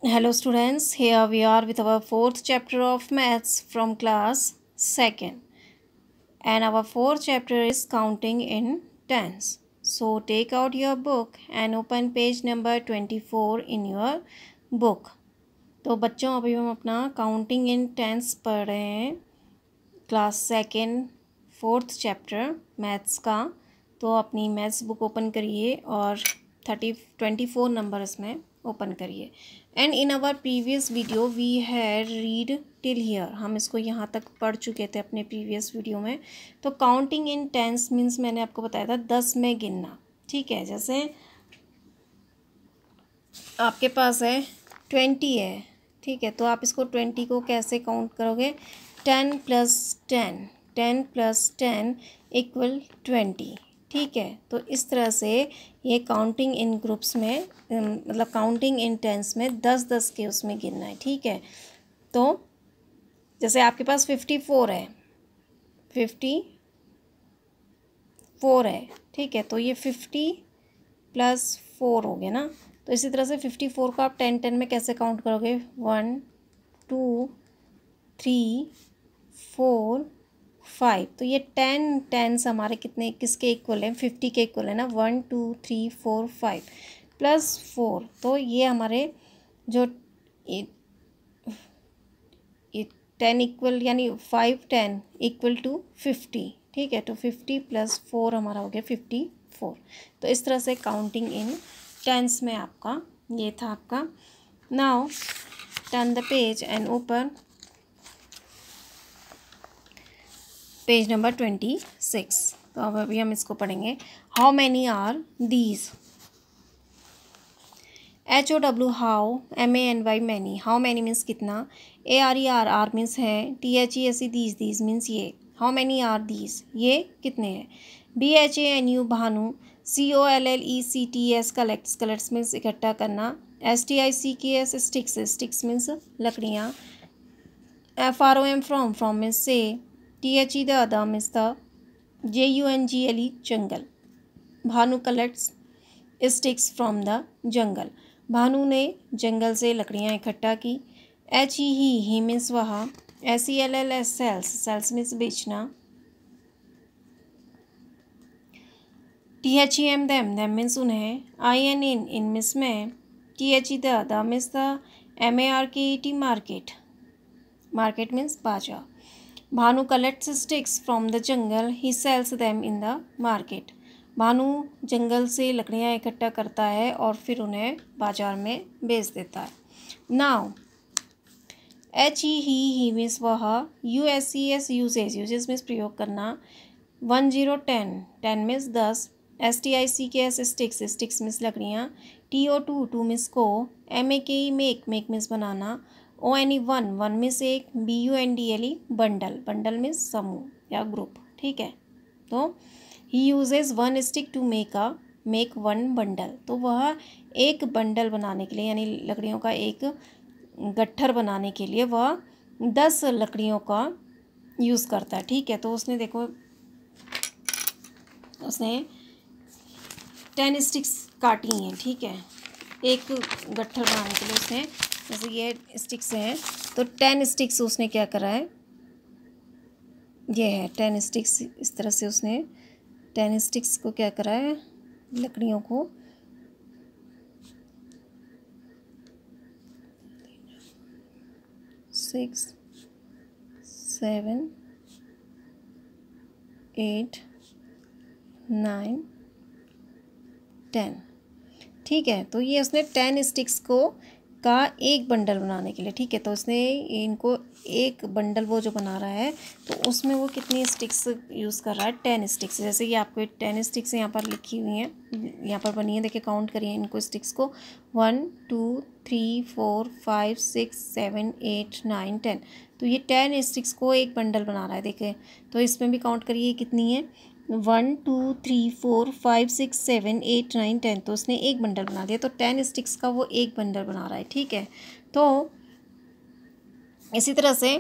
Hello students, here we are with our fourth chapter of maths from class 2nd, and our fourth chapter is counting in tens. So take out your book and open page number 24 in your book. तो बच्चों अभी हम अपना counting in tense पढ़ रहे हैं class second fourth chapter maths का। तो अपनी मैथ्स बुक ओपन करिए और 24 नंबर इसमें ओपन करिए। And in our previous video we had read till here, हम इसको यहाँ तक पढ़ चुके थे अपने प्रीवियस वीडियो में। तो काउंटिंग इन टेंस मीन्स मैंने आपको बताया था 10 में गिनना। ठीक है, जैसे आपके पास है 20 है, ठीक है, तो आप इसको 20 को कैसे काउंट करोगे? 10 + 10, 10 + 10 = 20। ठीक है, तो इस तरह से ये काउंटिंग इन ग्रुप्स में मतलब काउंटिंग इन टेंस में 10-10 के उसमें गिनना है। ठीक है, तो जैसे आपके पास 54 है, 54 है, ठीक है, तो ये 50 + 4 हो गया ना। तो इसी तरह से 54 को आप 10-10 में कैसे काउंट करोगे? 1 2 3 4 5। तो ये 10 टेंस हमारे कितने किसके इक्वल है? 50 के इक्वल है ना। 1 2 3 4 5 + 4, तो ये हमारे जो ये 10 इक्वल यानी 5 10 = 50। ठीक है, तो 50 + 4 हमारा हो गया 54। तो इस तरह से काउंटिंग इन टेंस में आपका ये था आपका। Now turn the page and open page number 26। तो अब अभी हम इसको पढ़ेंगे। How many are these? HOW how, MANY many. How many means कितना, ARE आर मीन्स है, THESE दीज मीन्स ये। हाउ मैनी आर दीज, ये कितने हैं। BHANU Bhanu, COLLECTS collects means इकट्ठा करना। STICKS स्टिक्स मीन्स लकड़ियाँ। FROM फ्रॉम मीन्स से। THE the other means the. JUNGLE jungle. Bhanu collects sticks from the jungle, Bhanu ने जंगल से लकड़ियाँ इकट्ठा की। HE ही मीन्स वह। SELLS सेल्स मीन्स बेचना। THEM देम मीन्स उन्हें। IN इन मीन्स में। THE the means the. MARKET market means बाजार। Bhanu collects sticks from the jungle, he sells them in the market. Bhanu जंगल से लकड़ियाँ इकट्ठा करता है और फिर उन्हें बाजार में बेच देता है। नाउ HE ही मीन्स वह। USES यूजेज मीन्स प्रयोग करना। 10 10 मीन्स 10। STICKS स्टिक्स मीन्स लकड़ियाँ। TO2 मीन्स को। MAKE मेक मीन्स बनाना। ONE 1 मीन्स एक। BUNDLE बंडल मीन्स समूह या ग्रुप। ठीक है, तो he uses 1 stick to make 1 bundle. तो वह एक बंडल बनाने के लिए यानी लकड़ियों का एक गट्ठर बनाने के लिए वह 10 लकड़ियों का यूज़ करता है। ठीक है, तो उसने देखो उसने 10 स्टिक्स काटी हैं। ठीक है, एक गट्ठर बनाने के लिए उसने, जैसे ये स्टिक्स हैं तो 10 स्टिक्स उसने क्या करा है, ये है 10 स्टिक्स। इस तरह से उसने 10 स्टिक्स को क्या करा है, लकड़ियों को 6 7 8 9 10। ठीक है, तो ये उसने 10 स्टिक्स को का एक बंडल बनाने के लिए। ठीक है, तो उसने इनको एक बंडल वो जो बना रहा है तो उसमें वो कितनी स्टिक्स यूज़ कर रहा है? 10 स्टिक्स। जैसे ये आपको 10 स्टिक्स यहाँ पर लिखी हुई हैं, यहाँ पर बनी है, देखिए काउंट करिए इनको स्टिक्स को। 1 2 3 4 5 6 7 8 9 10। तो ये 10 स्टिक्स को एक बंडल बना रहा है। देखिए, तो इसमें भी काउंट करिए कितनी है। 1 2 3 4 5 6 7 8 9 10। तो उसने एक बंडल बना दिया, तो 10 स्टिक्स का वो एक बंडल बना रहा है। ठीक है, तो इसी तरह से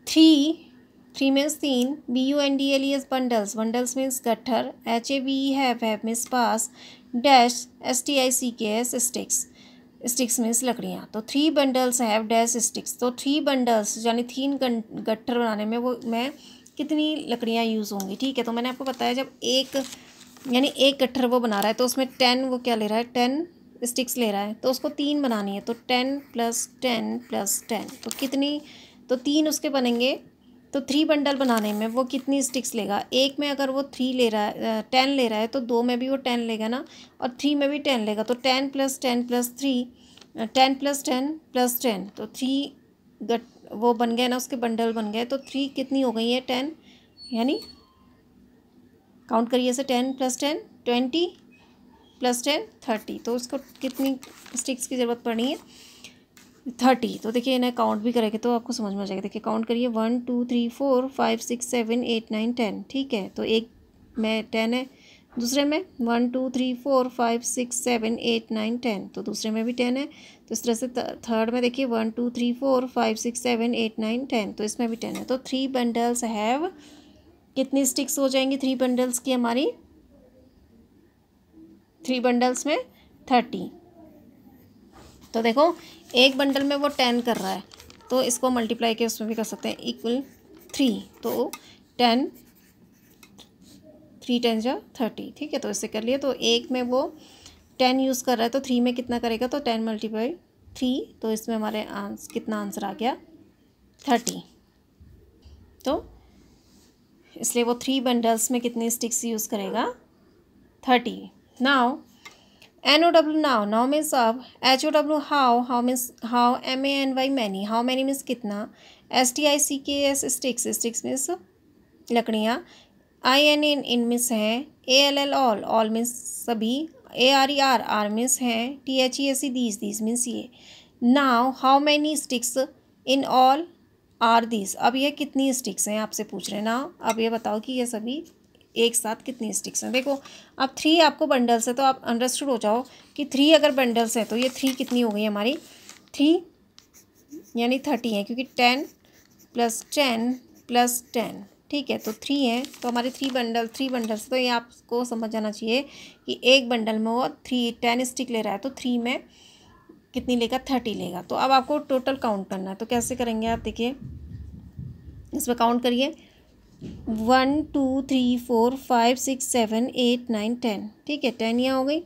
3 मीन्स 3। BUNDLES बंडल्स मीन्स गट्ठर। HAVE have means pass. Dash STICKS sticks. Sticks means लकड़ियाँ। तो 3 बंडल्स हैव डैश स्टिक्स, तो 3 बंडल्स यानी 3 गट्ठर बनाने में वो मैं कितनी लकड़ियाँ यूज़ होंगी। ठीक है, तो मैंने आपको बताया जब एक यानी एक गट्ठर वो बना रहा है तो उसमें 10 वो क्या ले रहा है, 10 स्टिक्स ले रहा है, तो उसको 3 बनानी है, तो 10 + 10 + 10 तो कितनी, तो 3 उसके बनेंगे। तो 3 बंडल बनाने में वो कितनी स्टिक्स लेगा, एक में अगर वो 3 ले रहा है 10 ले रहा है तो 2 में भी वो 10 लेगा ना, और 3 में भी 10 लेगा, तो 10 + 10 + 3 10 + 10 + 10 तो 3 वो बन गए ना, उसके बंडल बन गए। तो 3 कितनी हो गई है, 10, यानी काउंट करिए इसे, 10 + 10 20 + 10 30, तो उसको कितनी स्टिक्स की ज़रूरत पड़नी है, 30। तो देखिए इन्हें काउंट भी करेंगे तो आपको समझ में आ जाएगा। देखिए काउंट करिए, 1 2 3 4 5 6 7 8 9 10। ठीक है, तो एक में 10 है, दूसरे में 1 2 3 4 5 6 7 8 9 10, तो दूसरे में भी 10 है। तो इस तरह से थर्ड में देखिए 1 2 3 4 5 6 7 8 9 10, तो इसमें भी 10 है। तो 3 बंडल्स हैव, कितनी स्टिक्स हो जाएंगी 3 बंडल्स की हमारी, 3 बंडल्स में 30। तो देखो एक बंडल में वो 10 कर रहा है, तो इसको मल्टीप्लाई के उसमें भी कर सकते हैं, इक्वल 3, तो 10 3 10 जा 30। ठीक है, तो इससे कर लिए। तो एक में वो 10 यूज़ कर रहा है तो 3 में कितना करेगा, तो 10 × 3, तो इसमें हमारे कितना आंसर आ गया, 30। तो इसलिए वो 3 बंडल्स में कितनी स्टिक्स यूज़ करेगा, 30। नाउ NOW now means अब, HOW how means how, MANY many, how many means कितना, STICKS sticks means लकड़ियाँ, IN in means है, ALL all means सभी, ARER means है, THESE these means ये। Now how many sticks in all are these, अब ये कितनी sticks हैं आपसे पूछ रहे हैं ना, अब ये बताओ कि ये सभी एक साथ कितनी स्टिक्स हैं। देखो अब 3 आपको बंडल्स है तो आप अंडरस्टूड हो जाओ कि 3 अगर बंडल्स हैं तो ये 3 कितनी हो गई हमारी, 3 यानी 30 है, क्योंकि 10 + 10 + 10। ठीक है, तो 3 है, तो हमारे 3 बंडल्स, तो ये आपको समझ जाना चाहिए कि एक बंडल में वो 10 स्टिक ले रहा है, तो 3 में कितनी लेगा, 30 लेगा। तो अब आपको टोटल काउंट करना है, तो कैसे करेंगे आप, देखिए इसमें काउंट करिए, 1 2 3 4 5 6 7 8 9 10। ठीक है, 10 यहाँ हो गई,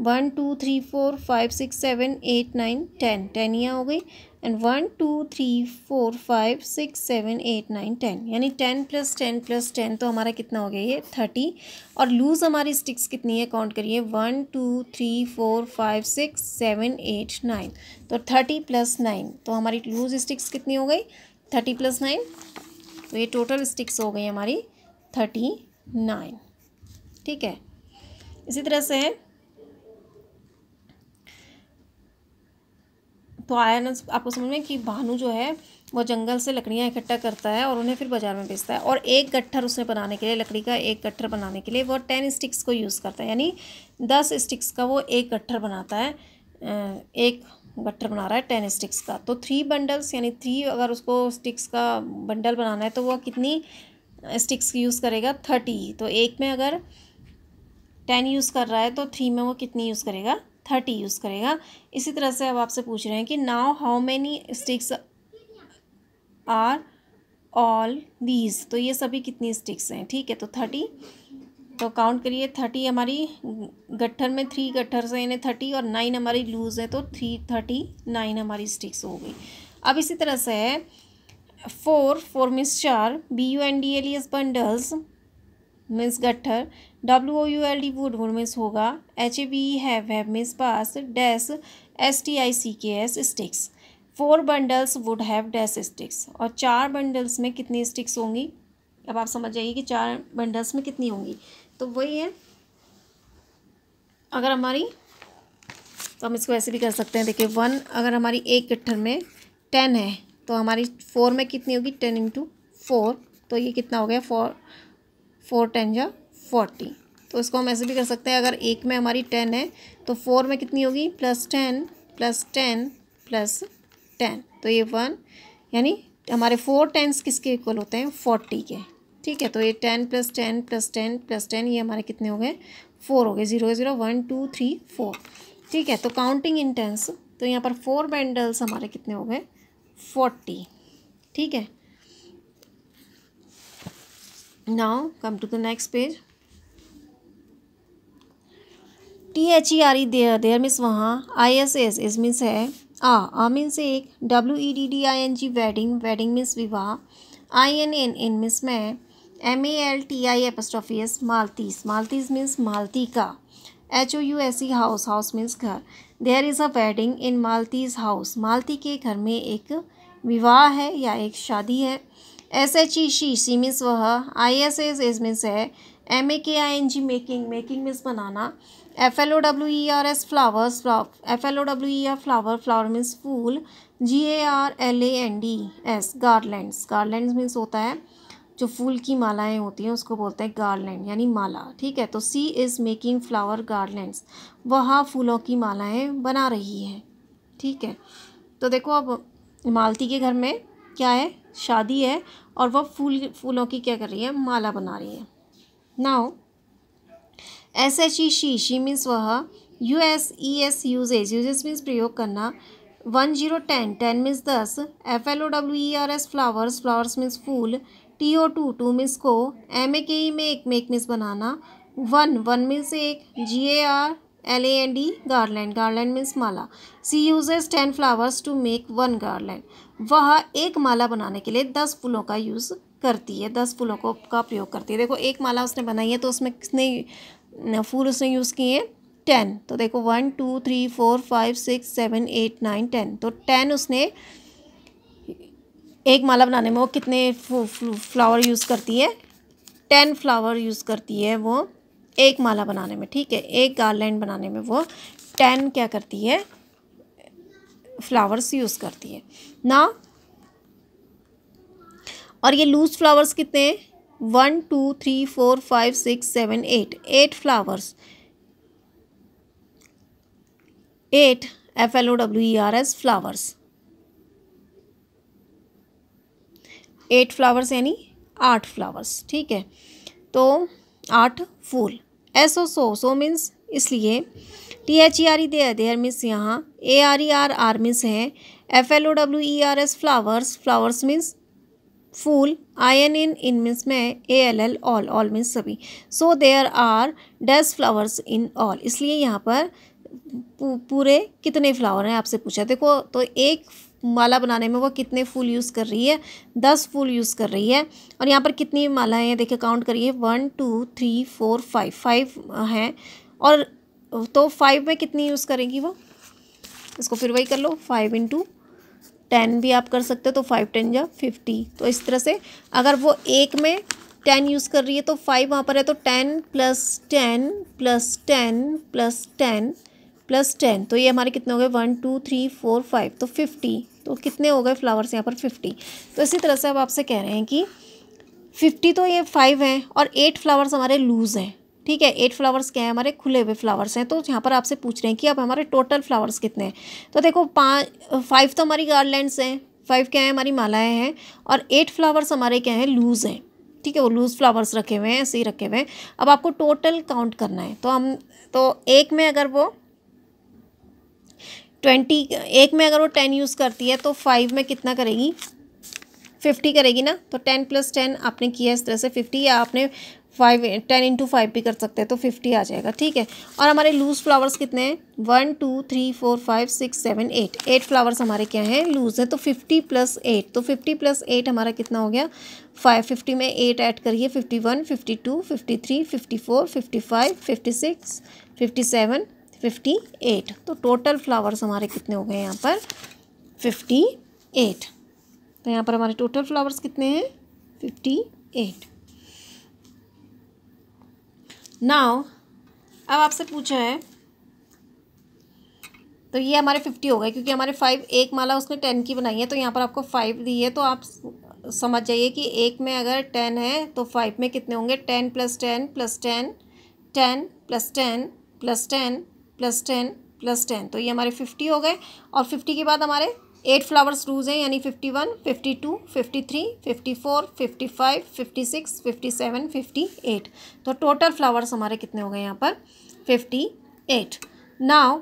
1 2 3 4 5 6 7 8 9 10, 10 यहाँ हो गई, एंड 1 2 3 4 5 6 7 8 9 10, यानी 10 + 10 + 10, तो हमारा कितना हो गया ये 30। और लूज़ हमारी स्टिक्स कितनी है, काउंट करिए, 1 2 3 4 5 6 7 8 9, तो 30 + 9, तो हमारी लूज़ स्टिक्स कितनी हो गई, 30 + 9, तो ये टोटल स्टिक्स हो गई हमारी 39। ठीक है, इसी तरह से तो आया ना आपको समझ में कि भानु जो है वो जंगल से लकड़ियाँ इकट्ठा करता है और उन्हें फिर बाज़ार में बेचता है, और एक गट्ठर उसने बनाने के लिए, लकड़ी का एक गट्ठर बनाने के लिए वो 10 स्टिक्स को यूज़ करता है, यानी 10 स्टिक्स का वो एक गट्ठर बनाता है, एक गट्ठर बना रहा है 10 स्टिक्स का। तो 3 बंडल्स यानी 3 अगर उसको स्टिक्स का बंडल बनाना है तो वो कितनी स्टिक्स यूज़ करेगा, 30। तो एक में अगर 10 यूज़ कर रहा है तो 3 में वो कितनी यूज़ करेगा, 30 यूज़ करेगा। इसी तरह से अब आपसे पूछ रहे हैं कि now how many sticks are all these, तो ये सभी कितनी स्टिक्स हैं। ठीक है, तो 30, तो काउंट करिए, 30 हमारी गट्ठर में 3 गट्ठर से यानी 30, और 9 हमारी लूज़ है, तो 39 हमारी स्टिक्स हो गई। अब इसी तरह से 4 मीन्स 4, BUNDLES बंडल्स मीन्स गट्ठर, WOULD वुड मीन्स होगा, HAVE have means pass, dash STICKS sticks. 4 bundles would have dash sticks, और 4 बंडल्स में कितनी स्टिक्स होंगी, अब आप समझ जाइए कि 4 बंडल्स में कितनी होंगी। तो वही है, अगर हमारी, तो हम इसको ऐसे भी कर सकते हैं, देखिए 1 अगर हमारी एक गट्ठर में 10 है तो हमारी 4 में कितनी होगी, 10 × 4, तो ये कितना हो गया, 4 10 जा 40। तो इसको हम ऐसे भी कर सकते हैं, अगर एक में हमारी 10 है तो 4 में कितनी होगी, +10 + 10 + 10, तो ये 1, यानी हमारे 4 10s किसके इक्वल होते हैं, 40 के। ठीक है, तो ये 10 + 10 + 10 + 10, ये हमारे कितने हो गए, 4 हो गए, 0 0 1 2 3 4। ठीक है, तो काउंटिंग इन टेंस तो यहाँ पर 4 बंडल्स हमारे कितने हो गए 40, ठीक है। Now come to the next page. THERE there means वहाँ, ISS इज मीन्स है आ मीन्स एक, WEDDING वेडिंग मीन्स विवाह, INN मीन्स मैं, MALTI मालतीस मीन्स मालती का, HOUSE हाउस मीन्स घर। There is a wedding in Malti's house, Malti के घर में एक विवाह है या एक शादी है। SHE शी मीन्स वह, ISS इज मीन्स है, MAKING मेकिंग मीन्स बनाना, FLOWERS फ्लावर मीन्स फूल, GARLANDS गार्लैंड्स मीन्स होता है जो फूल की मालाएं होती हैं उसको बोलते हैं गार्लैंड यानी माला, ठीक है। तो सी इज़ मेकिंग फ्लावर गार्लैंड्स, वह फूलों की मालाएं बना रही है, ठीक है। तो देखो अब मालती के घर में क्या है, शादी है और वह फूलों की क्या कर रही है, माला बना रही है। नाउ SHE शी मीन्स वह, USES यूजेज मीन्स प्रयोग करना, 10 मीन्स 10, FLOWERS फ्लावर्स मीन्स फूल, TO2 मीन्स को, MAKE मेक मीन्स बनाना, 1 मीन्स एक, GARLAND गार्लैंड मीन्स माला, she uses 10 flowers to make 1 garland, वह एक माला बनाने के लिए 10 फूलों का यूज़ करती है, 10 फूलों का प्रयोग करती है। देखो एक माला उसने बनाई है तो उसमें कितने फूल उसने यूज़ किए हैं, 10। तो देखो 1 2 3 4 5 6 7 8 9 10, तो 10 उसने एक माला बनाने में वो कितने फ्लावर यूज़ करती है, 10 फ्लावर यूज़ करती है वो एक माला बनाने में, ठीक है। एक गार्लैंड बनाने में वो 10 क्या करती है, फ्लावर्स यूज़ करती है ना। और ये लूज फ्लावर्स कितने हैं, 1 2 3 4 5 6 7 8 फ्लावर्स, 8 FLOWERS फ्लावर्स, 8 फ्लावर्स यानी 8 फ्लावर्स, ठीक है। तो 8 फूल। सो मीन्स इसलिए, THERE देयर मीन्स यहाँ, ARER मीन्स है, FLOWERS फ्लावर्स मीन्स फूल, INN मीन्स में, ALL ऑल मीन्स सभी। So there are 10 flowers in all, इसलिए यहाँ पर पूरे कितने फ्लावर हैं आपसे पूछा। देखो तो एक माला बनाने में वो कितने फूल यूज़ कर रही है, 10 फूल यूज़ कर रही है। और यहाँ पर कितनी मालाएं हैं देखिए, काउंट करिए, 1 2 3 4 5 हैं। और तो 5 में कितनी यूज़ करेगी वो, इसको फिर वही कर लो, 5 × 10 भी आप कर सकते हो, तो 5 10 या 50। तो इस तरह से अगर वो एक में 10 यूज़ कर रही है तो 5 वहाँ पर है, तो 10 + 10 + 10 + 10 + 10, तो ये हमारे कितने हो गए, 1 2 3 4 5, तो 50। तो कितने हो गए फ्लावर्स यहाँ पर, 50। तो इसी तरह से अब आपसे कह रहे हैं कि 50 तो ये 5 हैं और 8 फ्लावर्स हमारे लूज़ हैं, ठीक है। 8 फ्लावर्स क्या है, हमारे खुले हुए फ्लावर्स हैं। तो यहाँ पर आपसे पूछ रहे हैं कि अब हमारे टोटल फ्लावर्स कितने हैं। तो देखो 5 तो हमारी गार्लैंड्स हैं, 5 क्या है, हमारी मालाएं हैं, और 8 फ्लावर्स हमारे क्या हैं, लूज़ हैं, ठीक है। वो लूज़ फ्लावर्स रखे हुए हैं, ऐसे ही रखे हुए हैं। अब आपको टोटल काउंट करना है, तो एक में अगर वो 10 यूज़ करती है तो 5 में कितना करेगी, 50 करेगी ना। तो 10 + 10 आपने किया इस तरह से 50, या आपने 10 × 5 भी कर सकते हैं, तो 50 आ जाएगा, ठीक है। और हमारे लूज़ फ्लावर्स कितने हैं, 1 2 3 4 5 6 7 8 फ्लावर्स हमारे क्या हैं, लूज़ हैं। तो 50 + 8, तो 50 + 8 हमारा कितना हो गया, 50 में 8 ऐड करिए, 51 52 53 54 55 56 57 58। तो टोटल फ्लावर्स हमारे कितने हो गए यहाँ पर, 58। तो यहाँ पर हमारे टोटल फ्लावर्स कितने हैं, 58। नाउ अब आपसे पूछा है, तो ये हमारे 50 हो गए, क्योंकि हमारे 5, एक माला उसने 10 की बनाई है, तो यहाँ पर आपको 5 दी है। तो आप समझ जाइए कि एक में अगर 10 है तो 5 में कितने होंगे, 10 + 10 + 10 10 + 10 + 10 + 10 + 10, तो ये हमारे 50 हो गए। और 50 के बाद हमारे 8 फ्लावर्स लूज़ हैं, यानी 51 52 53 54 55 56 57 58। तो टोटल फ्लावर्स हमारे कितने हो गए यहाँ पर, 58। Now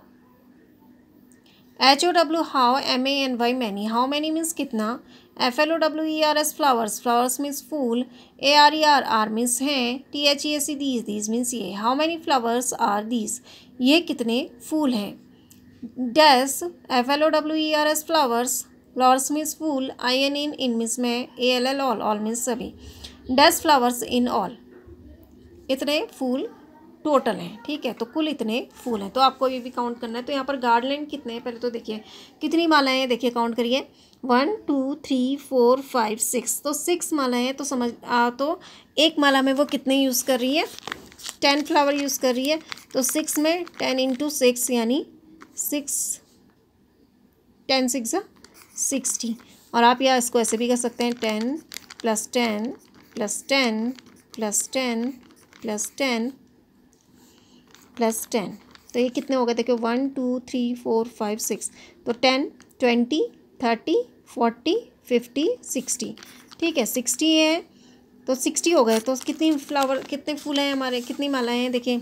HOW how, MANY many, how many means कितना, FLOWERS फ्लावर्स, फ्लावर्स मीन्स फूल, ARER आर मीन्स हैं, THEAC दीज मीन्स ये, how many flowers are these, ये कितने फूल हैं, dash FLOWERS flowers, flowers means फूल, IN इन मीन्स में, ALL ऑल मीन्स सभी, डैश फ्लावर्स इन ऑल, इतने फूल टोटल हैं, ठीक है। तो कुल इतने फूल हैं, तो आपको ये भी काउंट करना है। तो यहाँ पर गार्डलैंड कितने हैं, पहले तो देखिए कितनी मालाएं हैं, देखिए काउंट करिए, 1 2 3 4 5 6, तो 6 मालाएं हैं। तो तो एक माला में वो कितने यूज़ कर रही है, 10 फ्लावर यूज़ कर रही है। तो 6 में 10 इंटू 6 यानी 6, 10 6 60। और आप यहाँ इसको ऐसे भी कर सकते हैं, 10 + 10 + 10 + 10 + 10 + 10। तो ये कितने हो गए, देखिए 1 2 3 4 5 6, तो 10 20 30 40 50 60, ठीक है, 60 है। तो 60 हो गए। तो कितनी फूल हैं हमारे, कितनी मालाएं हैं, देखिए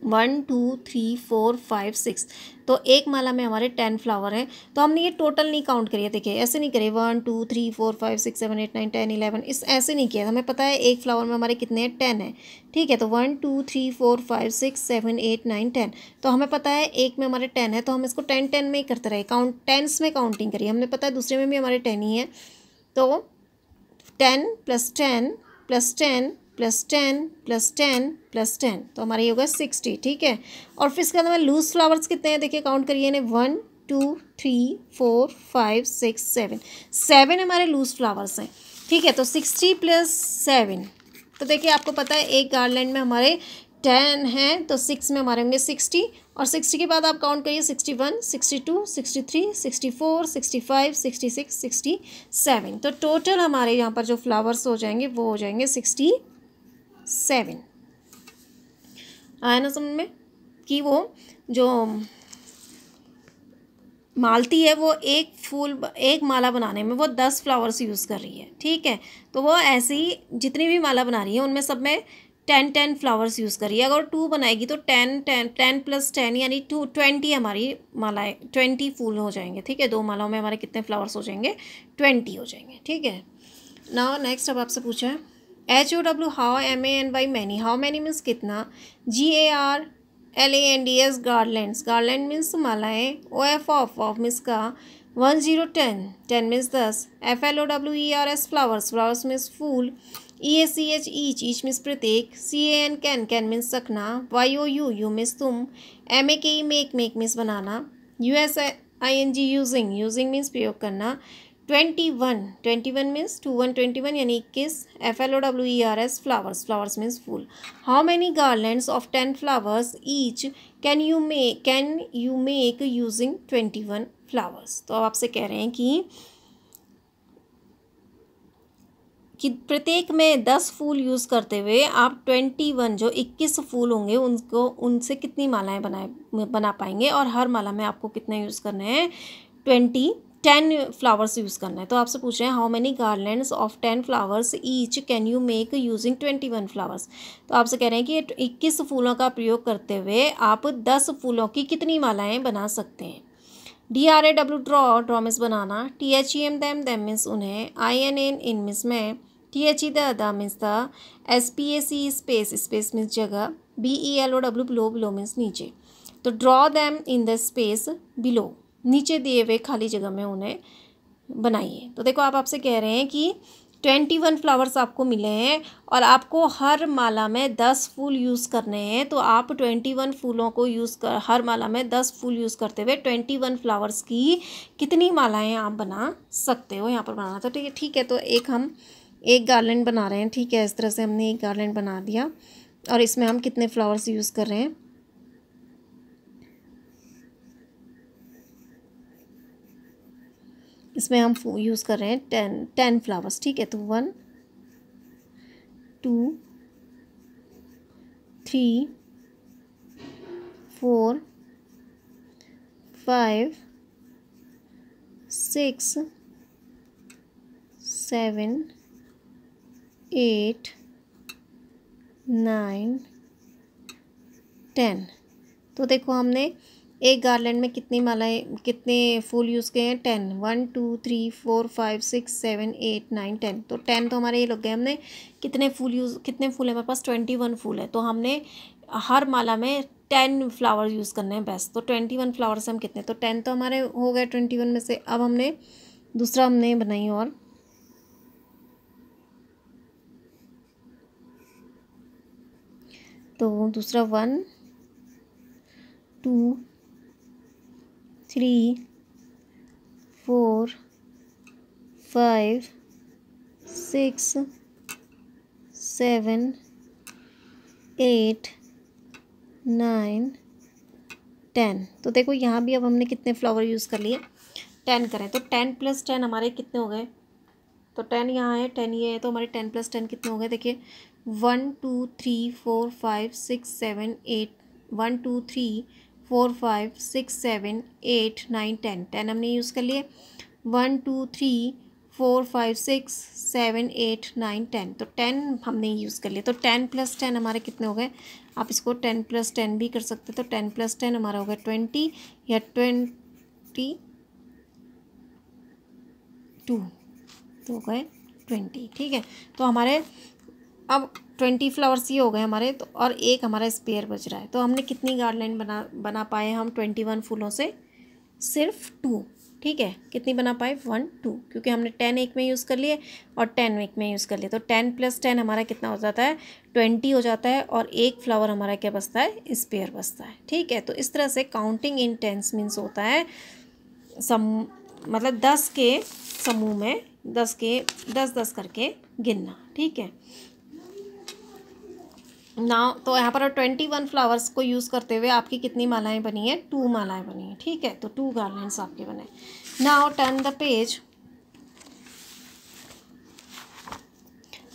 1 2 3 4 5 6, तो एक माला में हमारे 10 फ्लावर हैं। तो हमने ये टोटल नहीं काउंट करिए, देखिए ऐसे नहीं करिए 1 2 3 4 5 6 7 8 9 10 11, इस ऐसे नहीं किया। हमें पता है एक फ्लावर में हमारे कितने हैं, 10 है, ठीक है। तो 1 2 3 4 5 6 7 8 9 10, तो हमें पता है एक में हमारे 10 है, तो हम इसको 10 10 में ही करते रहे, काउंट टेंस में काउंटिंग करिए। हमें पता है दूसरे में भी हमारे 10 ही है, तो 10 + 10 + 10 + 10 + 10 + 10, तो हमारा ये होगा 60, ठीक है। और फिर इसके बाद हमें लूज फ्लावर्स कितने हैं, देखिए काउंट करिए ने, 1 2 3 4 5 6 7, 7 हमारे लूज फ्लावर्स हैं, ठीक है। तो 60 + 7, तो देखिए आपको पता है एक गार्लैंड में हमारे 10 हैं, तो 6 में हमारे होंगे 60, और 60 के बाद आप काउंट करिए 61 62 63 64 65 66 67, तो टोटल हमारे यहाँ पर जो फ्लावर्स हो जाएंगे वो हो जाएंगे 67। आया ना समझ में, कि वो जो मालती है वो एक माला बनाने में वो 10 फ्लावर्स यूज़ कर रही है, ठीक है। तो वो ऐसे ही जितनी भी माला बना रही है उनमें सब में 10 10 फ्लावर्स यूज़ कर रही है। अगर 2 बनाएगी तो 10 10 10 + 10 यानी 20 हमारी मालाएँ 20 फूल हो जाएंगे, ठीक है। 2 मालाओं में हमारे कितने फ्लावर्स हो जाएंगे, 20 हो जाएंगे, ठीक है। नाउ नेक्स्ट अब आपसे पूछा है HOW how, MANY many, how many means कितना, GARLANDS गार्लैंड्स, गार्लैंड मीन्स मालाएँ, OF ऑफ मीन्स का, 1 0 10 10 means 10, FLOWERS flowers, flowers means फूल, EACH ईच मीन्स प्रत्येक, CAN कैन मीन्स रखना, YOU मीन्स तुम, MAKE मेक मीन्स बनाना, USING यूजिंग मीन्स प्रयोग करना, 21 मीन्स 21 यानी 21, FLOWERS फ्लावर्स, फ्लावर्स मीन्स फूल, how many garlands of 10 flowers each can you make using 21 flowers. तो अब आपसे कह रहे हैं कि प्रत्येक में 10 फूल यूज़ करते हुए आप 21 जो 21 फूल होंगे उनसे कितनी मालाएं बना पाएंगे, और हर माला में आपको कितने यूज़ करने हैं, 10 फ्लावर्स यूज़ करना है। तो आपसे पूछ रहे हैं how many garlands of 10 flowers each can you make using 21 flowers. तो आपसे कह रहे हैं कि 21 फूलों का प्रयोग करते हुए आप 10 फूलों की कितनी मालाएं बना सकते हैं। DRAW ड्रॉ मीन्स बनाना, THEM देम मीन्स उन्हें, IN इन मीन्स में, THE the means the, SPAC space means जगह, BELOW बिलो मीन्स नीचे। तो draw them in the space below, नीचे दिए हुए खाली जगह में उन्हें बनाइए। तो देखो आपसे कह रहे हैं कि 21 फ्लावर्स आपको मिले हैं और आपको हर माला में 10 फूल यूज़ करने हैं। तो आप 21 फूलों को हर माला में 10 फूल यूज़ करते हुए 21 फ्लावर्स की कितनी मालाएं आप बना सकते हो, यहाँ पर बनाना था, ठीक है। तो हम एक गार्लैंड बना रहे हैं, ठीक है। इस तरह से हमने एक गार्लैंड बना दिया और इसमें हम कितने फ्लावर्स यूज़ कर रहे हैं, इसमें हम यूज़ कर रहे हैं 10 फ्लावर्स, ठीक है। तो 1 2 3 4 5 6 7 8 9 10। तो देखो हमने एक गार्लैंड में कितनी मालाएं, कितने फूल यूज़ किए हैं? 10। 1 2 3 4 5 6 7 8 9 10। तो 10 तो हमारे ये लग गए। हमने कितने फूल है हमारे पास? 21 फूल है। तो हमने हर माला में 10 फ्लावर यूज़ करने हैं बस। तो 21 फ्लावर से हम कितने, तो 10 तो हमारे हो गए 21 में से। अब हमने दूसरा हमने बनाई, और तो दूसरा 1 2 3 4 5 6 7 8 9 10। तो देखो यहाँ भी अब हमने कितने फ्लावर यूज़ कर लिए? 10 करें। तो 10 + 10 हमारे कितने हो गए? तो 10 यहाँ है, 10 ये है, तो हमारे 10 + 10 कितने हो गए? देखिए 1 2 3 4 5 6 7 8 1 2 3 4 5 6 7 8 9 10। 10 हमने यूज़ कर लिए। 1 2 3 4 5 6 7 8 9 10। तो 10 हमने यूज़ कर लिए। तो 10 + 10 हमारे कितने हो गए? आप इसको 10 + 10 भी कर सकते। तो 10 + 10 हमारा हो गया 20 या 22, तो हो गए 20। ठीक है, तो हमारे अब 20 फ्लावर्स ये हो गए हमारे। तो और एक हमारा स्पेयर बच रहा है। तो हमने कितनी गार्डलाइन बना पाए हम 21 फूलों से? सिर्फ 2। ठीक है, कितनी बना पाए? 1 2, क्योंकि हमने 10 एक में यूज़ कर लिए और 10 एक में यूज़ कर लिए। तो 10 + 10 हमारा कितना हो जाता है? 20 हो जाता है। और एक फ्लावर हमारा क्या बचता है? स्पेयर बचता है। ठीक है, तो इस तरह से काउंटिंग इन टेंस मीन्स होता है मतलब 10 के समूह में 10 करके गिनना। ठीक है ना, तो यहाँ पर 21 फ्लावर्स को यूज़ करते हुए आपकी कितनी मालाएं बनी है? 2 मालाएं बनी हैं। ठीक है, तो 2 गार्लैंड्स आपके बने। Now turn the page.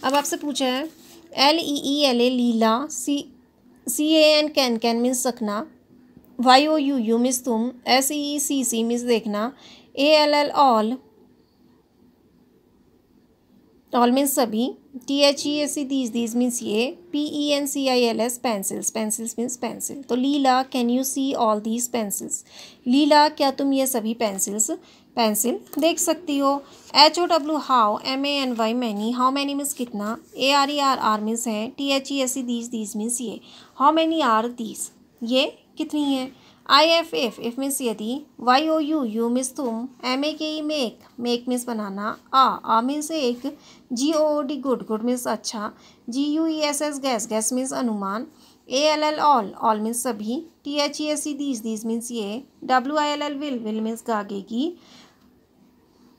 अब आपसे पूछा है LEELA Leela, CAN can means रखना, YOUU मीन्स तुम, SEECC मीन्स देखना, ALL ऑल मीन्स सभी, THEAC दीज मीन्स ये, PENCILS पेंसिल्स मीन्स पेंसिल। तो Leela can you see all these pencils? Leela क्या तुम ये सभी पेंसिल देख सकती हो? HOW how, MANY many, how many means कितना, ARERR मीन्स है, THEAC दीज मीन्स ये, हाउ मैनी आर दीज, ये कितनी है? IF इफ मीन्स यदि, YOU मीन्स तुम, MAKE मेक मीन्स बनाना, आ मीन्स एक, GOOD गुड मीन्स अच्छा, GUESS गैस मीन्स अनुमान, ALL ऑल मीन्स सभी, THEAC दीज मीन्स ये, WILL विल मीन्स आगे,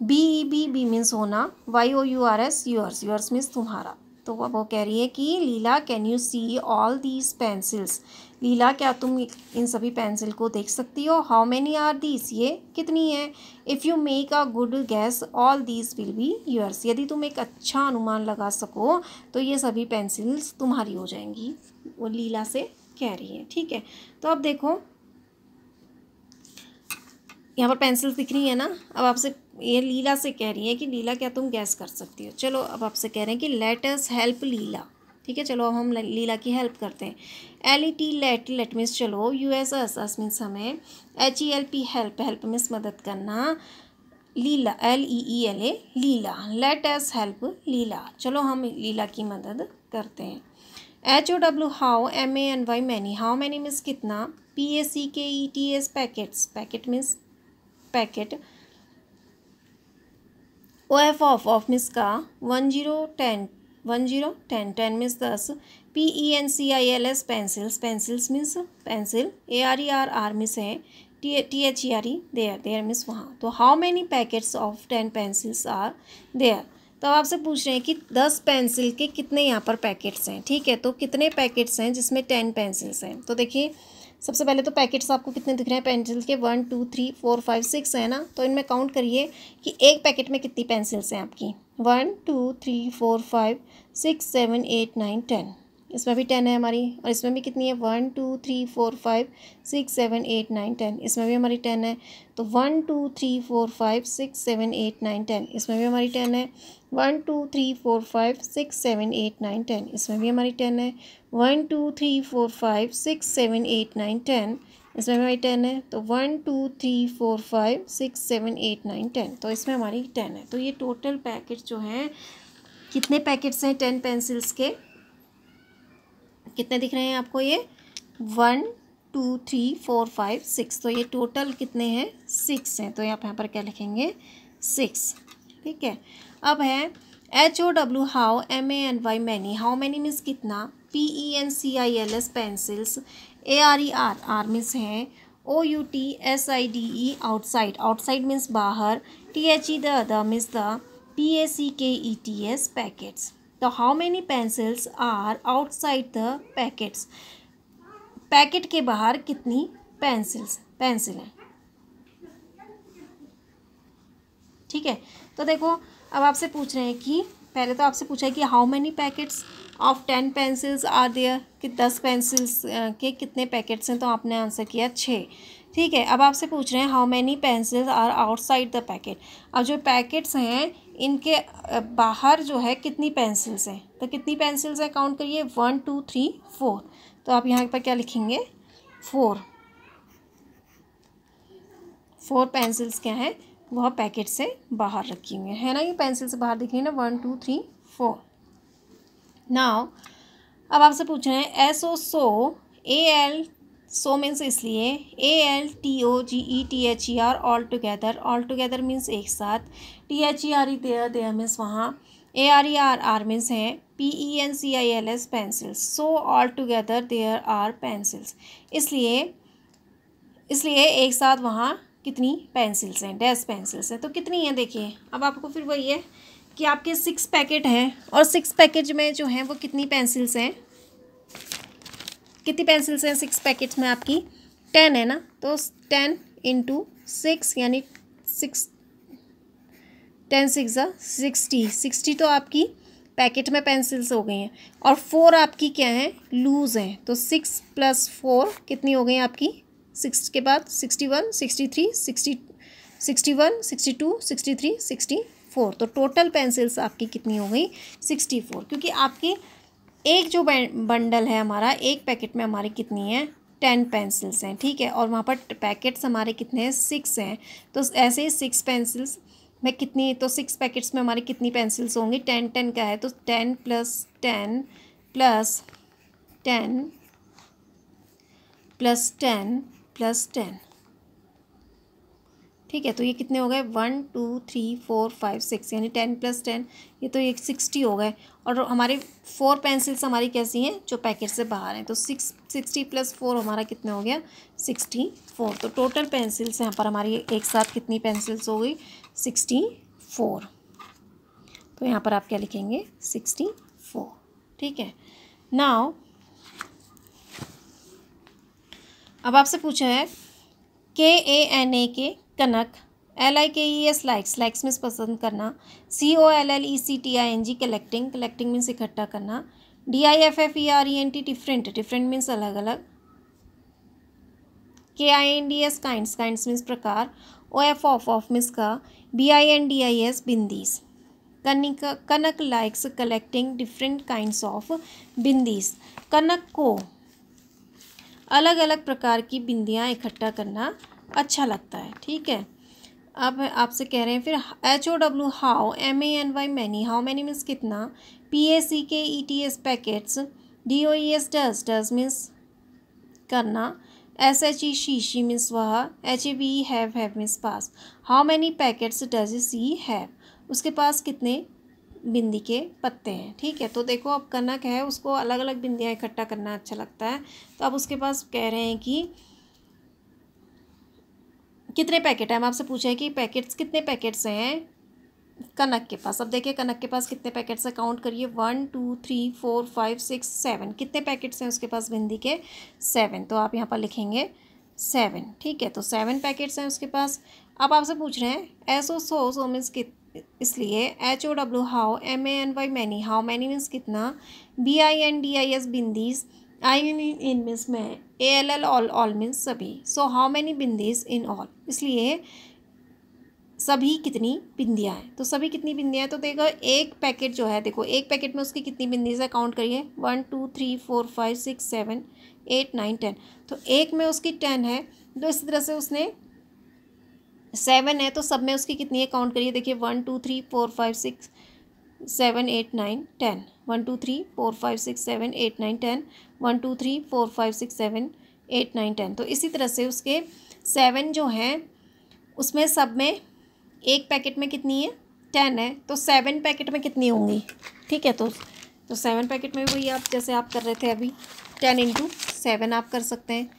BEB मीन्स होना, YOURS योर्स मीन्स तुम्हारा। तो वो कह रही है कि Leela can you see all these pencils? Leela क्या तुम इन सभी पेंसिल को देख सकती हो? हाउ मैनी आर दीज, ये कितनी है? If you make a good gas all these will be yours, यदि तुम एक अच्छा अनुमान लगा सको तो ये सभी पेंसिल्स तुम्हारी हो जाएंगी। वो लीला से कह रही है। ठीक है, तो अब देखो यहाँ पर पेंसिल्स दिख रही है ना। अब आपसे ये लीला से कह रही है कि लीला क्या तुम गैस कर सकती हो? चलो अब आपसे कह रहे हैं कि लेट अस हेल्प लीला। ठीक है, चलो अब हम लीला की हेल्प करते हैं। LET लेट मीन्स चलो, US मीन्स हमें, HELP हेल्प मीन्स मदद करना, Leela LEELA Leela, let us help Leela, चलो हम लीला की मदद करते हैं। HOW how, MANY many, how many means कितना, PACKETS packet means packet, OF of means का, 10 10 means 10, PENCILS pencils means pencil, ARERR means है, THERE देयर मीन्स वहाँ। तो how many packets of 10 pencils are there? तो आपसे पूछ रहे हैं कि 10 पेंसिल के कितने यहाँ पर पैकेट्स हैं। ठीक है, तो कितने पैकेट्स हैं जिसमें 10 पेंसिल्स हैं? तो देखिए सबसे पहले तो पैकेट्स आपको कितने दिख रहे हैं पेंसिल के? 1 2 3 4 5 6 है ना। तो इनमें काउंट करिए कि एक पैकेट में कितनी पेंसिल्स हैं आपकी। 1 2 3 4 5 6 7 8 9 10। इसमें भी 10 है हमारी, और इसमें भी कितनी है? 1 2 3 4 5 6 7 8 9 10। इसमें भी हमारी 10 है। तो 1 2 3 4 5 6 7 8 9 10। इसमें भी हमारी 10 है। 1 2 3 4 5 6 7 8 9 10। इसमें भी हमारी 10 है। 1 2 3 4 5 6 7 8 9 10। इसमें हमारी 10 है, तो 1 2 3 4 5 6 7 8 9 10, तो इसमें हमारी 10 है। तो ये टोटल पैकेट जो हैं, कितने पैकेट्स हैं 10 पेंसिल्स के, कितने दिख रहे हैं आपको? ये 1 2 3 4 5 6, तो ये टोटल कितने हैं? 6 हैं। तो आप यहाँ पर क्या लिखेंगे? 6। ठीक है। अब है HOW how, MANY many, how many means कितना, PENCILS pencils, ARER are means है, OUTSIDE आउटसाइड, आउटसाइड मीन्स बाहर, THE the means the, PACKETS packets. तो how many pencils are outside the packets, packet के बाहर कितनी पेंसिल हैं। ठीक है। तो देखो अब आपसे पूछ रहे हैं कि पहले तो आपसे पूछा है कि how many packets of 10 pencils are there, कि 10 पेंसिल्स के कितने पैकेट्स हैं, तो आपने आंसर किया 6। ठीक है। अब आपसे पूछ रहे हैं how many pencils are outside the packet. अब जो पैकेट्स हैं इनके बाहर जो है कितनी पेंसिल्स हैं, तो कितनी पेंसिल्स हैं काउंट करिए, 1 2 3 4। तो आप यहाँ पर क्या लिखेंगे? 4 पेंसिल्स क्या हैं, वह पैकेट से बाहर रखी हुई है ना, ये पेंसिल से बाहर दिख रही है ना, 1 2 3 4। नाउ अब आपसे पूछ रहे हैं SO so, AL so means इसलिए, ALTOGETHER ऑल टुगेदर मीन्स एक साथ, THERE देयर मीन्स वहाँ, ARER मीन्स है, PENCILS pencils, so altogether there are pencils, इसलिए एक साथ वहाँ कितनी पेंसिल्स हैं, डैश पेंसिल्स हैं। तो कितनी हैं देखिए, अब आपको फिर वही है कि आपके 6 पैकेट हैं और 6 पैकेज में जो हैं वो कितनी पेंसिल्स हैं, कितनी पेंसिल्स हैं 6 पैकेट्स में आपकी? 10 है ना, तो 10 × 6 यानी 6 10 6 60 तो आपकी पैकेट में पेंसिल्स हो गई हैं, और 4 आपकी क्या हैं? लूज़ हैं। तो 6 + 4 कितनी हो गई आपकी? 6 के बाद 61 63 60 61 62 63 64, तो टोटल पेंसिल्स आपकी कितनी हो गई? 64, क्योंकि आपकी एक जो बंडल है हमारा, एक पैकेट में हमारी कितनी है? 10 पेंसिल्स हैं। ठीक है। और वहाँ पर पैकेट्स हमारे कितने हैं? 6 हैं। तो ऐसे ही 6 पेंसिल्स में कितनी, तो 6 पैकेट्स में हमारी कितनी पेंसिल्स होंगी? 10 10 का है, तो 10 + 10 + 10 + 10 + 10। ठीक है। तो ये कितने हो गए? 1 2 3 4 5 6, यानी 10 + 10, ये तो ये 60 हो गए। और हमारे 4 पेंसिल्स हमारी कैसी हैं? जो पैकेट से बाहर हैं। तो 60 + 4 हमारा कितना हो गया? 64। तो टोटल पेंसिल्स यहाँ पर हमारी एक साथ कितनी पेंसिल्स हो गई? 64। तो यहाँ पर आप क्या लिखेंगे? 64। ठीक है। नाउ अब आपसे पूछा है KANAK कनक, LIKES लाइक्स मीन्स पसंद करना, COLLECTING कलेक्टिंग मीन्स इकट्ठा करना, DIFFERENT डिफरेंट मीन्स अलग अलग, KINDS काइंड्स मीन्स प्रकार, OF ऑफ मीन्स का, BINDIS bindis. Kanak likes collecting different kinds of bindis, Kanak को अलग अलग प्रकार की बिंदियाँ इकट्ठा करना अच्छा लगता है। ठीक है। अब आपसे कह रहे हैं फिर HOW how, MANY many, how many means कितना, PACKETS packets, DOES does means करना, SHE शी मीन्स वह, HAVE have means pass, how many packets does she have, उसके पास कितने बिंदी के पत्ते हैं। ठीक है। तो देखो अब कनक है, उसको अलग अलग बिंदियाँ इकट्ठा करना अच्छा लगता है, तो अब उसके पास कह रहे हैं कि कितने पैकेट हैं। हम आपसे पूछा है कि पैकेट्स कितने पैकेट्स हैं कनक के पास। अब देखिए कनक के पास कितने पैकेट्स हैं, काउंट करिए, 1 2 3 4 5 6 7, कितने पैकेट्स हैं उसके पास बिंदी के? 7। तो आप यहाँ पर लिखेंगे 7। ठीक है। तो 7 पैकेट्स हैं उसके पास। अब आपसे पूछ रहे हैं SO सो मीन्स इसलिए, HOW how, MANY many, how many means कितना, BINDIS बिंदीज, IN मीन्स में, ALL ऑल मीन्स सभी, so how many bindis in all, इसलिए सभी कितनी बिंदियाँ हैं। तो सभी कितनी बिंदियाँ हैं, तो देखो एक पैकेट जो है, देखो एक पैकेट में उसकी कितनी बिंदीज है, काउंट करिए, 1 2 3 4 5 6 7 8 9 10। तो एक में उसकी 10 है, तो इसी तरह से उसने 7 है तो सब में उसकी कितनी है काउंट करिए। देखिए 1 2 3 4 5 6 7 8 9 10, 1 2 3 4 5 6 7 8 9 10, 1 2 3 4 5 6 7 8 9 10। तो इसी तरह से उसके 7 जो हैं उसमें सब में एक पैकेट में कितनी है 10 है, तो 7 पैकेट में कितनी होंगी। ठीक है, तो 7 पैकेट में भी वही आप जैसे आप कर रहे थे अभी 10 इंटू 7 आप कर सकते हैं।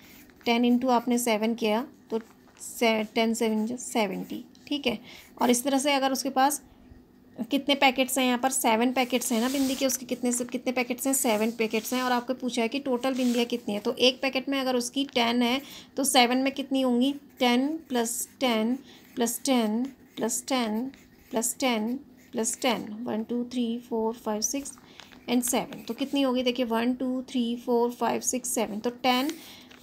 10 इंटू आपने 7 किया तो 10 7 70। ठीक है, और इस तरह से अगर उसके पास कितने पैकेट्स हैं, यहाँ पर 7 पैकेट्स हैं ना बिंदी के, उसके कितने पैकेट्स हैं 7 पैकेट्स हैं, और आपको पूछा है कि टोटल बिंदियाँ कितनी है। तो एक पैकेट में अगर उसकी 10 है तो 7 में कितनी होंगी 10 + 10 + 10 + 10 + 10 + 10 1 2 3 4 5 6 एंड 7। तो कितनी होगी देखिए 1 2 3 4 5 6 7, तो 10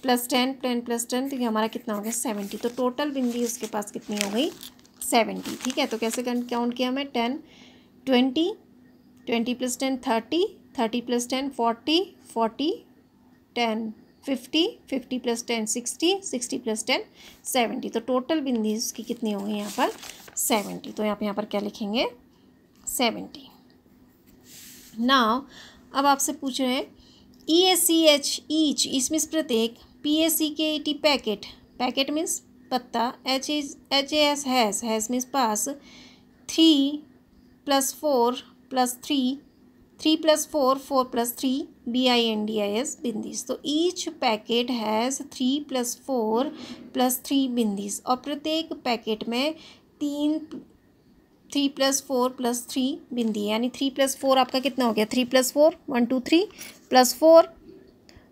+ 10 10 + 10, तो ये हमारा कितना हो गया 70। तो टोटल बिंदी उसके पास कितनी हो गई 70। ठीक है, तो कैसे काउंट किया हमें 10 20 20 + 10 30 30 + 10 40 40 10 50 50 + 10 60 60 + 10 70। तो टोटल बिंदी उसकी कितनी होगी यहाँ पर 70। तो आप यहाँ पर क्या लिखेंगे 70। नाउ अब आपसे पूछ रहे हैं ESCH ईच, इसमें प्रत्येक, PACKET पैकेट, पैकेट मीन्स पत्ता, HAS has means pass, 3 + 4 + 3 3 + 4 4 + 3 BINDIS bindis. तो ईच पैकेट हैज़ 3 + 4 + 3 बिंदीज, और प्रत्येक पैकेट में 3 + 4 + 3 बिंदी, यानी 3 + 4 आपका कितना हो गया 3 + 4 1 2 3 + 4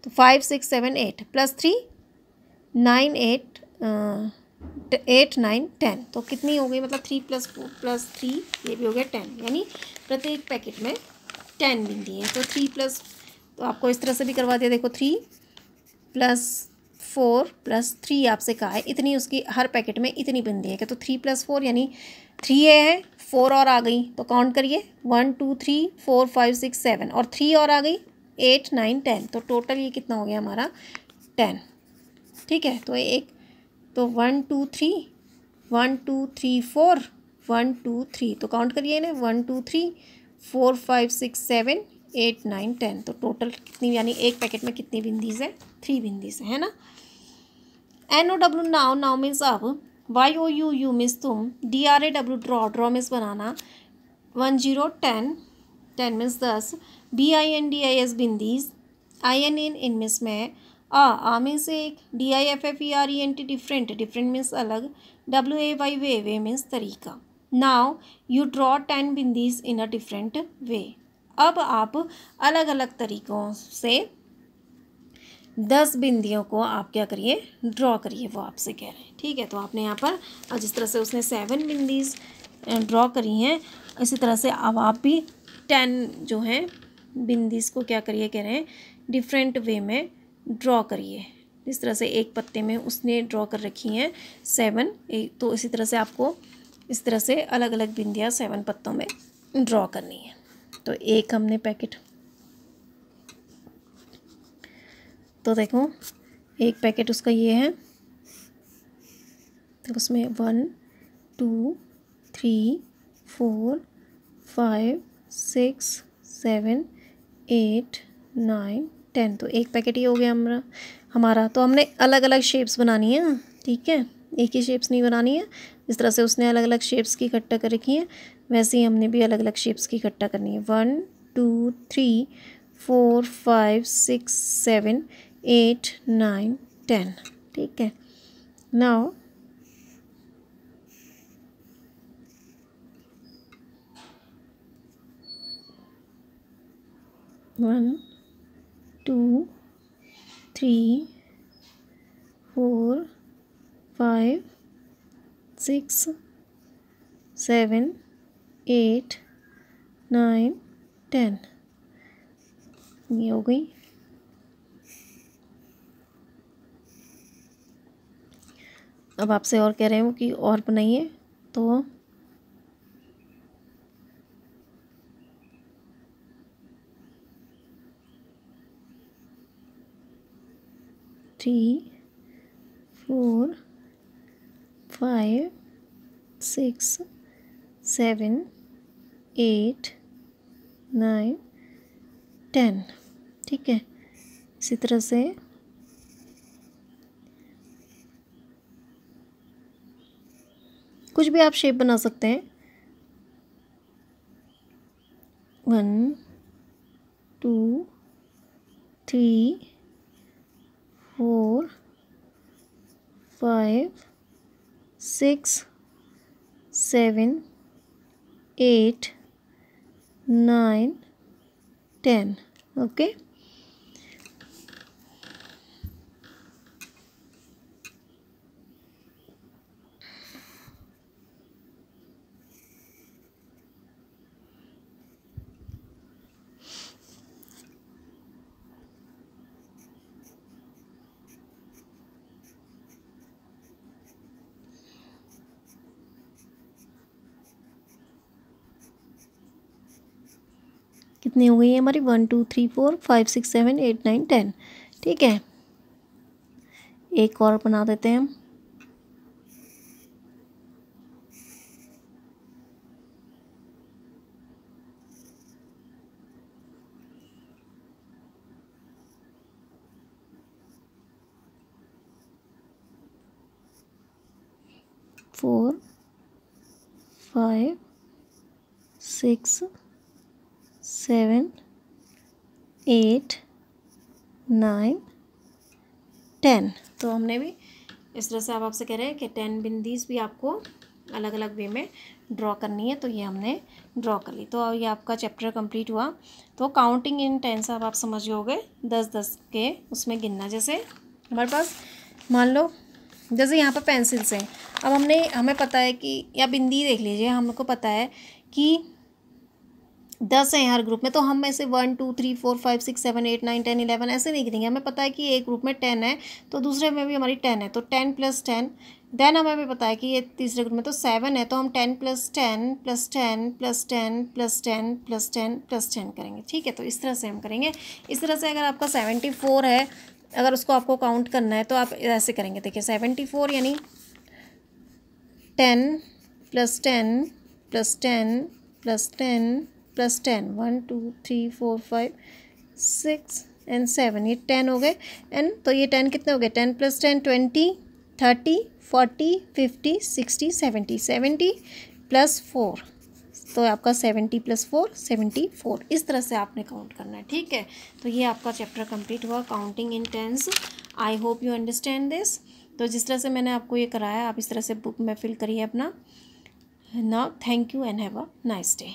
तो 5 6 7 8 + 3 9 8 8 9 10। तो कितनी हो गई मतलब 3 + 4 + 3 ये भी हो गया 10, यानी प्रत्येक पैकेट में 10 बिंदी है। तो 3 + तो आपको इस तरह से भी करवा दिया, देखो 3 + 4 + 3 आपसे कहा है, इतनी उसकी हर पैकेट में इतनी बिंदी है। क्या तो 3 + 4 यानी 3 है 4 और आ गई, तो काउंट करिए 1 2 3 4 5 6 7 और 3 और आ गई 8 9 10। तो टोटल ये कितना हो गया हमारा 10। ठीक है, तो 1 2 3 1 2 3 4 1 2 3, तो काउंट करिए ना 1 2 3 4 5 6 7 8 9 10। तो टोटल कितनी, यानी एक पैकेट में कितनी बिंदीज है 3 बिंदीज है ना। NOW नाउ मीन्स अब, YOU मीन्स तुम, DRAW draw means banana, 10 10 10 means 10, BINDIS bindis, IN means में, आ मीन्स एक, DIFFERENT डिफरेंट मीन्स अलग, WAY वे मीन्स तरीका। Now you draw 10 bindis in a different way. अब आप अलग अलग तरीक़ों से 10 बिंदियों को आप क्या करिए ड्रॉ करिए, वो आपसे कह रहे हैं। ठीक है, तो आपने यहाँ पर जिस तरह से उसने 7 बिंदीज ड्रॉ करी हैं, इसी तरह से अब आप भी 10 जो है बिंदीज को क्या करिए कह रहे हैं डिफरेंट वे में ड्रॉ करिए। इस तरह से एक पत्ते में उसने ड्रॉ कर रखी हैं 7, तो इसी तरह से आपको इस तरह से अलग अलग बिंदियाँ 7 पत्तों में ड्रॉ करनी है। तो एक हमने पैकेट, तो देखो एक पैकेट उसका ये है, तो उसमें 1 2 3 4 5 6 7 8 9 10। तो एक पैकेट ये हो गया हमारा। तो हमने अलग अलग शेप्स बनानी है, ठीक है, एक ही शेप्स नहीं बनानी है। इस तरह से उसने अलग अलग शेप्स की इकट्ठा कर रखी है, वैसे ही हमने भी अलग अलग शेप्स की इकट्ठा करनी है। 1 2 3 4 5 6 7 8 9 10। ठीक है, नाउ वन 2 3 4 5 6 7 8 9 10 ये हो गई। अब आपसे और कह रहे हो कि और बनाइए, तो 3 4 5 6 7 8 9 10। ठीक है, इसी तरह से कुछ भी आप शेप बना सकते हैं। 1 2 3 4 5 6 7 8 9 10। ओके, कितनी हो गई है हमारी? 1 2 3 4 5 6 7 8 9 10। ठीक है, एक और बना देते हैं हम। फोर 5 6 7 8 9 10। तो हमने भी इस तरह से, अब आपसे कह रहे हैं कि 10 बिंदीज भी आपको अलग अलग वे में ड्रॉ करनी है, तो ये हमने ड्रॉ कर ली। तो ये आपका चैप्टर कंप्लीट हुआ। तो काउंटिंग इन टेंस अब आप समझ गए, 10-10 के उसमें गिनना। जैसे हमारे पास मान लो, जैसे यहाँ पर पेंसिल्स हैं, अब हमें पता है कि, या बिंदी देख लीजिए, हमको पता है कि 10 हैं हर ग्रुप में, तो हम ऐसे 1 2 3 4 5 6 7 8 9 10 11 ऐसे नहीं गिनेंगे। हमें पता है कि एक ग्रुप में 10 है, तो दूसरे में भी हमारी 10 है, तो 10 + 10। देन हमें भी पता है कि ये तीसरे ग्रुप में तो 7 है, तो हम 10 + 10 + 10 + 10 + 10 + 10 + 10 करेंगे। ठीक है, तो इस तरह से हम करेंगे। इस तरह से अगर आपका 74 है, अगर उसको आपको काउंट करना है, तो आप ऐसे करेंगे। देखिए 74 यानी 10 + 10 + 10 + 10 + 10 1 2 3 4 5 6 एंड 7, ये 10 हो गए। एंड तो ये 10 कितने हो गए? 10 + 10 20 30 40 50 60 70 70 + 4, तो आपका 70 + 4 74। इस तरह से आपने काउंट करना है। ठीक है, तो ये आपका चैप्टर कंप्लीट हुआ, counting in tens. I hope you understand this. तो जिस तरह से मैंने आपको ये कराया, आप इस तरह से बुक में फिल करिए अपना। Now thank you and have a nice day.